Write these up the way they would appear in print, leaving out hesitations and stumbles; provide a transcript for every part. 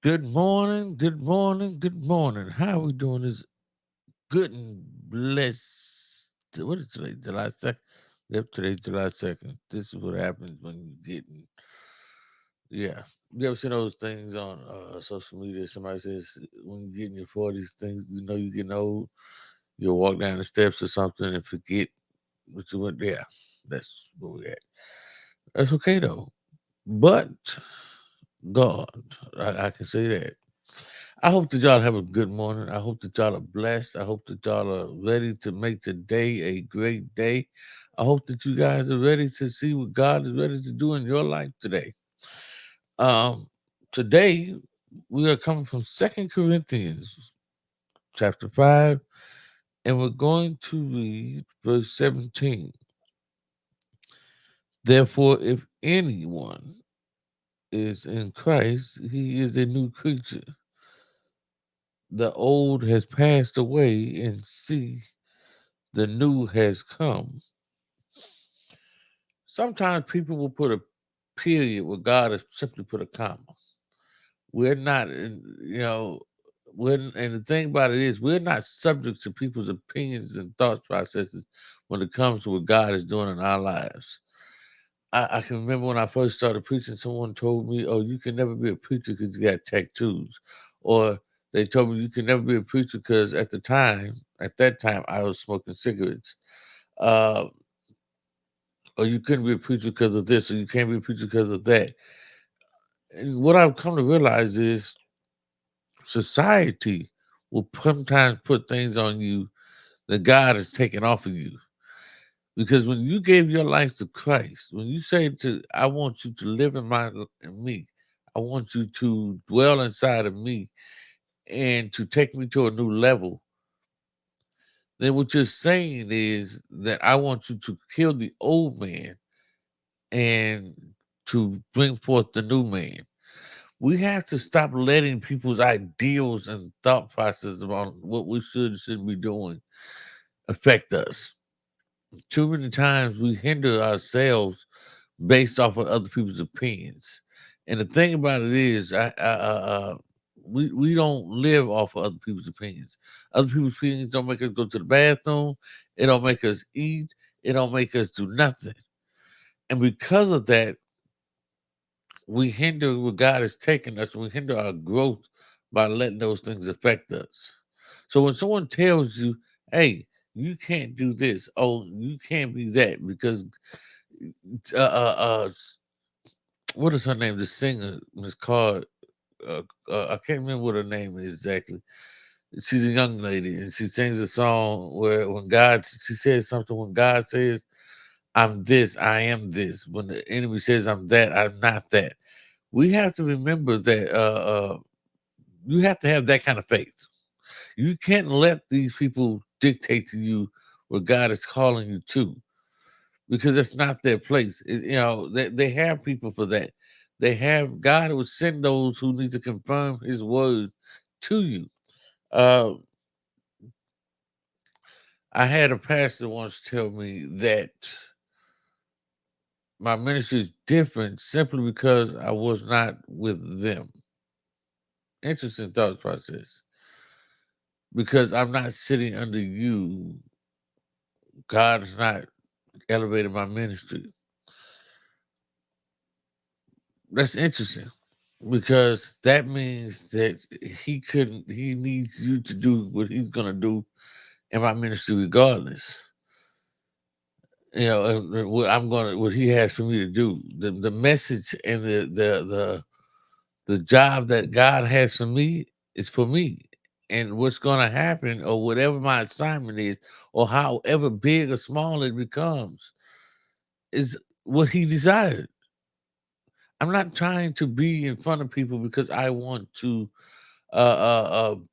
Good morning, good morning, good morning. How are we doing this good and blessed? What is today? July 2nd? Yep, today's July 2nd. This is what happens when you get in. Yeah. You ever seen those things on social media? Somebody says when you get in your 40s, things, you're getting old. You'll walk down the steps or something and forget what you went there. That's where we're at. That's okay though. But God, I can say that. I hope that y'all have a good morning. I hope that y'all are blessed. I hope that y'all are ready to make today a great day. I hope that you guys are ready to see what God is ready to do in your life today. Um, Today we are coming from Second Corinthians chapter 5, and we're going to read verse 17. Therefore, if anyone is in Christ, he is a new creature. The old has passed away, and see, the new has come. Sometimes people will put a period where God has simply put a comma. We're not, and the thing about it is, we're not subject to people's opinions and thought processes when it comes to what God is doing in our lives. I can remember when I first started preaching, someone told me, "Oh, you can never be a preacher because you got tattoos," or they told me you can never be a preacher because at that time, I was smoking cigarettes. Uh, or you couldn't be a preacher because of this, or you can't be a preacher because of that. And what I've come to realize is society will sometimes put things on you that God has taken off of you. Because when you gave your life to Christ, when you say I want you to live in me, I want you to dwell inside of me and to take me to a new level, then what you're saying is that I want you to kill the old man and to bring forth the new man. We have to stop letting people's ideals and thought processes about what we should and shouldn't be doing affect us. Too many times we hinder ourselves based off of other people's opinions. And the thing about it is, we don't live off of other people's opinions. Other people's opinions don't make us go to the bathroom. It don't make us eat. It don't make us do nothing. And because of that, we hinder what God has taken us. We hinder our growth by letting those things affect us. So when someone tells you, "Hey, you can't do this. Oh, you can't be that," because uh, uh, uh what is her name? The singer, Miss Card. I can't remember what her name is exactly. She's a young lady, and she sings a song where she says something. When God says, "I'm this, I am this." When the enemy says, "I'm that, I'm not that." We have to remember that you have to have that kind of faith. You can't let these people dictate to you where God is calling you to, because it's not their place. They have people for that. They have God who will send those who need to confirm His word to you. Uh, I had a pastor once tell me that my ministry is different simply because I was not with them. Interesting thought process. Because I'm not sitting under you, God is not elevating my ministry. That's interesting because that means that he needs you to do what he's going to do in my ministry regardless. What he has for me to do, the message and the job that God has for me is for me. And what's going to happen, or whatever my assignment is, or however big or small it becomes, is what he desired. I'm not trying to be in front of people because I want to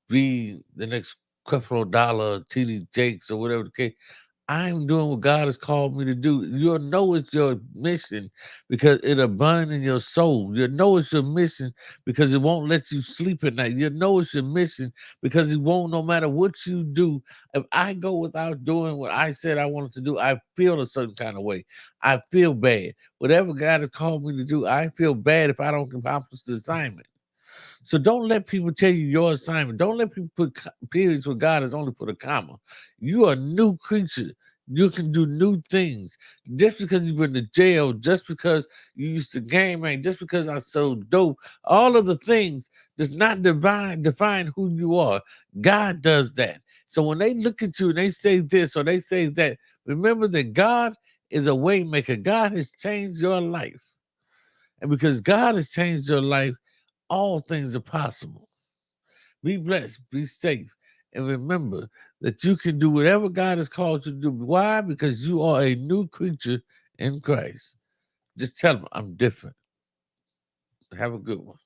be the next Creflo Dollar, TD Jakes, or whatever the case. I'm doing what God has called me to do. You'll know it's your mission because it'll burn in your soul. You'll know it's your mission because it won't let you sleep at night. You'll know it's your mission because it won't, no matter what you do. If I go without doing what I said I wanted to do, I feel a certain kind of way. I feel bad. Whatever God has called me to do, I feel bad if I don't accomplish the assignment. So don't let people tell you your assignment. Don't let people put periods where God has only put a comma. You are a new creature. You can do new things. Just because you've been to jail, just because you used to game man, just because I sold dope, all of the things does not define who you are. God does that. So when they look at you and they say this or they say that, remember that God is a way maker. God has changed your life. And because God has changed your life, all things are possible. Be blessed, be safe, and remember that you can do whatever God has called you to do. Why? Because you are a new creature in Christ. Just tell them, I'm different. Have a good one.